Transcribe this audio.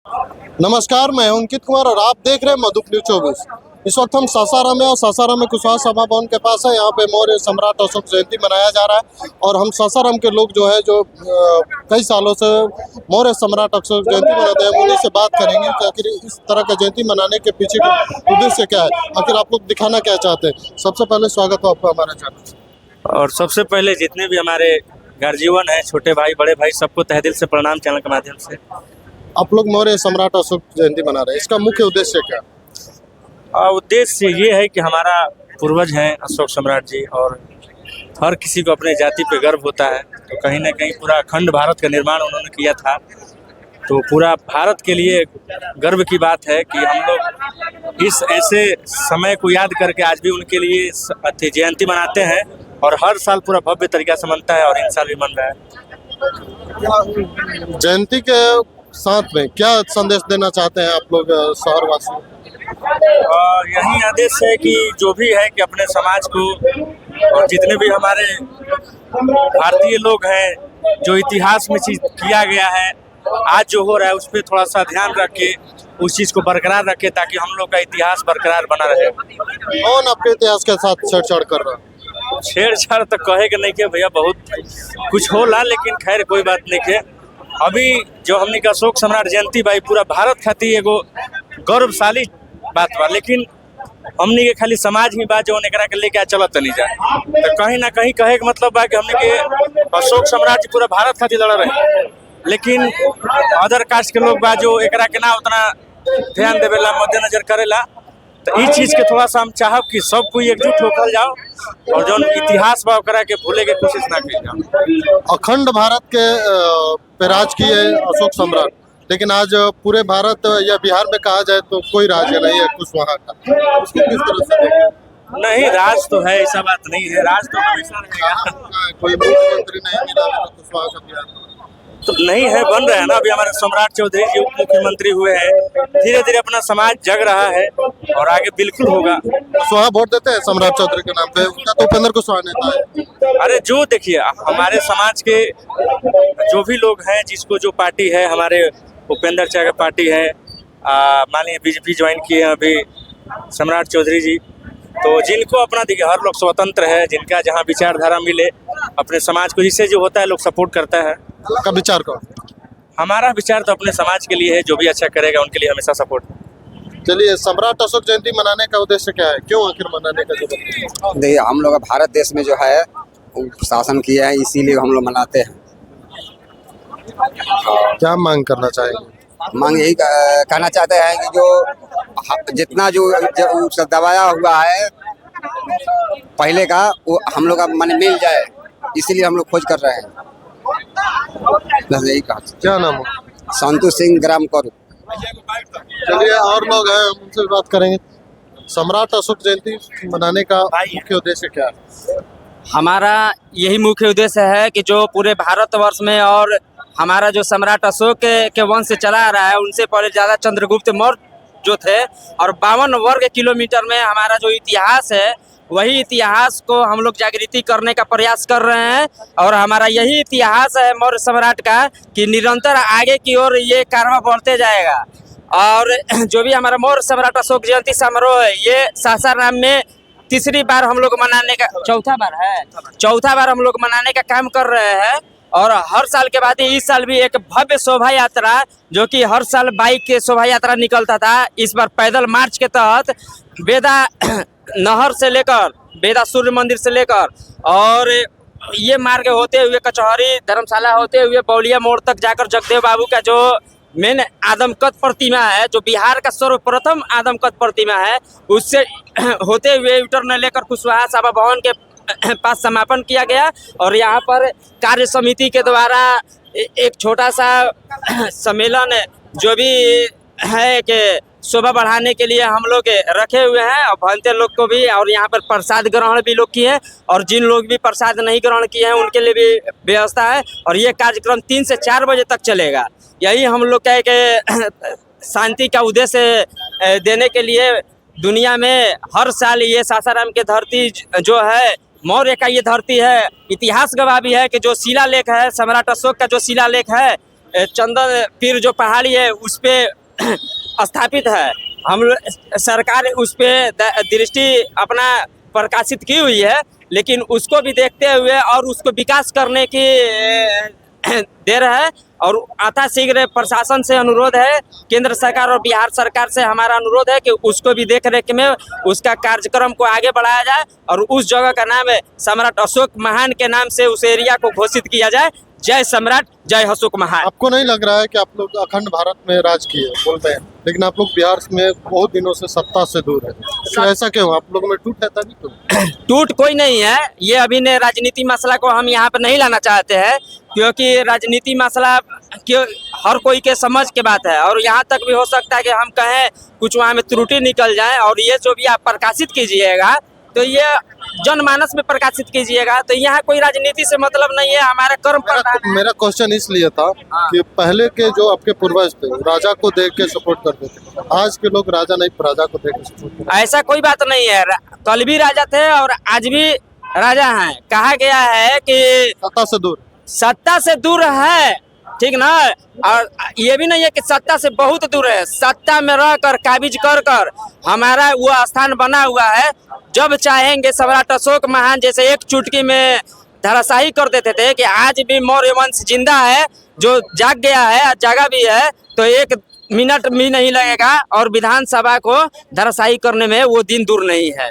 नमस्कार, मैं अंकित कुमार और आप देख रहे हैं मधुप न्यूज 24। इस वक्त हम सासाराम में और सासाराम में कुशवाहा सभा भवन के पास है। यहाँ पे मौर्य सम्राट अशोक जयंती मनाया जा रहा है और हम सासाराम के लोग जो है कई सालों से मौर्य सम्राट अशोक जयंती मनाते हैं, उन्हीं से बात करेंगे कि आखिर इस तरह का जयंती मनाने के पीछे का उद्देश्य क्या है, आखिर आप लोग दिखाना क्या चाहते हैं। सबसे पहले स्वागत हो आपका हमारे चैनल। और सबसे पहले जितने भी हमारे गार्जियन हैं, छोटे भाई बड़े भाई, सबको तहे दिल से प्रणाम चैनल के माध्यम से। आप लोग मौर्य सम्राट अशोक जयंती मना रहे हैं, इसका मुख्य उद्देश्य क्या है? उद्देश्य ये है कि हमारा पूर्वज हैं अशोक सम्राट जी, और हर किसी को अपने जाति पे गर्व होता है। तो कहीं ना कहीं पूरा अखंड भारत का निर्माण उन्होंने किया था, तो पूरा भारत के लिए गर्व की बात है कि हम लोग इस ऐसे समय को याद करके आज भी उनके लिए जयंती मनाते हैं। और हर साल पूरा भव्य तरीका से मनता है और इन साल भी मन रहा है। जयंती के साथ में क्या संदेश देना चाहते हैं आप लोग शहरवासियों? यही आदेश है कि जो भी है कि अपने समाज को और जितने भी हमारे भारतीय लोग हैं, जो इतिहास में चीज किया गया है, आज जो हो रहा है उस पर थोड़ा सा ध्यान रख के उस चीज को बरकरार रखे, ताकि हम लोग का इतिहास बरकरार बना रहे। कौन आपके इतिहास के साथ छेड़छाड़ कर रहा है? छेड़छाड़ तो कहे के नहीं के भैया, बहुत कुछ होला, लेकिन खैर कोई बात नहीं के। अभी जो हमने का अशोक सम्राट जयंती भाई पूरा भारत खातिर एगो गौरवशाली बात बा, लेकिन हमने के खाली समाज ही बा जो एकरा के लेके चलत नहीं जा। तो कहीं ना कहीं कहे के मतलब बा कि हमने के अशोक सम्राट जी पूरा भारत खातिर लड़ रहे, लेकिन अदर कास्ट के लोग बा जो एकरा के ना उतना ध्यान देवेला, मद्देनजर करेला। तो इस चीज के थोड़ा सा हम चाहब कि सब कोई एकजुट होकर जाओ और जो इतिहास बा ओकरा के भूले के कोशिश ना की जाओ। अखंड भारत के पे राज किए अशोक सम्राट, लेकिन आज पूरे भारत या बिहार में कहा जाए तो कोई राज्य नहीं है कुशवाहा का, उसको किस तरह से देखें? नहीं, राज तो है, ऐसा बात नहीं है, राज तो हमेशा रहेगा। कोई मुख्यमंत्री नहीं मिला कुशवाहा का बिहार में? तो नहीं है, बन रहे हैं ना। अभी हमारे सम्राट चौधरी जी उप मुख्यमंत्री हुए हैं, धीरे धीरे अपना समाज जग रहा है और आगे बिल्कुल होगा। कुशवाहा वोट देते हैं सम्राट चौधरी के नाम पे? उनका तो उपेंद्र कुशवाहा नेता है। अरे जो देखिए, हमारे समाज के जो भी लोग हैं, जिसको जो पार्टी है, हमारे उपेंद्र चाचा का पार्टी है, मान लीजिए बीजेपी ज्वाइन किए हैं अभी सम्राट चौधरी जी। तो जिनको अपना देखिए, हर लोग स्वतंत्र है, जिनका जहाँ विचारधारा मिले अपने समाज को, जिससे जो होता है लोग सपोर्ट करता है। का विचार कौन? हमारा विचार तो अपने समाज के लिए है, जो भी अच्छा करेगा उनके लिए हमेशा सपोर्ट। चलिए, सम्राट अशोक जयंती मनाने का उद्देश्य क्या है, क्यों आखिर मनाने का जरूरत? देखिए, हम लोग भारत देश में जो है शासन किया है, इसीलिए हम लोग मनाते हैं। क्या मांग करना चाहेंगे? मांग यही कहना चाहते हैं कि जो जितना जो दबाया हुआ है पहले का, वो हम लोग का मन मिल जाए, इसीलिए हम लोग खोज कर रहे हैं। बस यही कहा। क्या नाम हो? संतु सिंह ग्राम करू। चलिए, और लोग हैं, उनसे बात करेंगे। सम्राट अशोक जयंती मनाने का मुख्य उद्देश्य क्या है? हमारा यही मुख्य उद्देश्य है कि जो पूरे भारतवर्ष में और हमारा जो सम्राट अशोक के वंश से चला आ रहा है, उनसे पहले ज़्यादा चंद्रगुप्त मौर्य जो थे, और 52 वर्ग किलोमीटर में हमारा जो इतिहास है, वही इतिहास को हम लोग जागृति करने का प्रयास कर रहे हैं। और हमारा यही इतिहास है मौर्य सम्राट का कि निरंतर आगे की ओर ये कारवां बढ़ते जाएगा। और जो भी हमारा मौर्य सम्राट अशोक जयंती समारोह है, ये सासाराम में तीसरी बार हम लोग मनाने का, चौथा बार हम लोग मनाने का काम कर रहे हैं। और हर साल के बाद इस साल भी एक भव्य शोभा यात्रा, जो कि हर साल बाइक के शोभा यात्रा निकलता था, इस बार पैदल मार्च के तहत बेदा नहर से लेकर बेदा सूर्य मंदिर से लेकर और ये मार्ग होते हुए कचहरी धर्मशाला होते हुए बौलिया मोड़ तक जाकर जगदेव बाबू का जो मेन आदमकद प्रतिमा है, जो बिहार का सर्वप्रथम आदमकद प्रतिमा है, उससे होते हुए यूटर्न लेकर कुशवाहा सभा भवन के पास समापन किया गया। और यहाँ पर कार्य समिति के द्वारा एक छोटा सा सम्मेलन जो भी है कि शोभा बढ़ाने के लिए हम लोग रखे हुए हैं, और भंते लोग को भी, और यहाँ पर प्रसाद ग्रहण भी लोग किए हैं, और जिन लोग भी प्रसाद नहीं ग्रहण किए हैं उनके लिए भी व्यवस्था है। और ये कार्यक्रम 3 से 4 बजे तक चलेगा। यही हम लोग कहे कि शांति का उद्देश्य देने के लिए दुनिया में हर साल ये सासाराम की धरती जो है, मौर्य का ये धरती है, इतिहास गवाह भी है कि जो शिलालेख है, सम्राट अशोक का जो शिलालेख है, चंदन पीर जो पहाड़ी है उस पे स्थापित है। हम सरकार उस पे दृष्टि अपना प्रकाशित की हुई है, लेकिन उसको भी देखते हुए और उसको विकास करने की देर है। और आता शीघ्र प्रशासन से अनुरोध है, केंद्र सरकार और बिहार सरकार से हमारा अनुरोध है कि उसको भी देख रेख में उसका कार्यक्रम को आगे बढ़ाया जाए और उस जगह का नाम है सम्राट अशोक महान के नाम से उस एरिया को घोषित किया जाए। जय सम्राट, जय अशोक महान। आपको नहीं लग रहा है कि आप लोग अखंड भारत में राज किए बोलते हैं, लेकिन आप लोग बिहार में बहुत दिनों से सत्ता से दूर है, तो ऐसा क्यों? आप लोगों में टूट है तभी तो? टूट कोई नहीं है। ये अभी ने राजनीति मसला को हम यहाँ पे नहीं लाना चाहते हैं, क्योंकि राजनीति मसला क्यों हर कोई के समझ के बात है। और यहाँ तक भी हो सकता है कि हम कहें कुछ वहाँ में त्रुटि निकल जाए, और ये जो भी आप प्रकाशित कीजिएगा तो ये जनमानस में प्रकाशित कीजिएगा। तो यहाँ कोई राजनीति से मतलब नहीं है, हमारा कर्म प्रधान। मेरा क्वेश्चन इसलिए था कि पहले के जो आपके पूर्वज थे राजा को देख के सपोर्ट करते थे, आज के लोग राजा नहीं राजा को देख के सपोर्ट करते हैं। ऐसा कोई बात नहीं है। कल भी राजा थे और आज भी राजा हैं। कहा गया है कि सत्ता से दूर है, ठीक ना। और ये भी नहीं है कि सत्ता से बहुत दूर है, सत्ता में रहकर काबिज कर हमारा वो स्थान बना हुआ है। जब चाहेंगे सम्राट अशोक महान जैसे एक चुटकी में धराशायी कर देते थे कि आज भी मौर्य वंश जिंदा है, जो जाग गया है, जागा भी है, तो एक मिनट भी नहीं लगेगा और विधानसभा को धराशायी करने में वो दिन दूर नहीं है।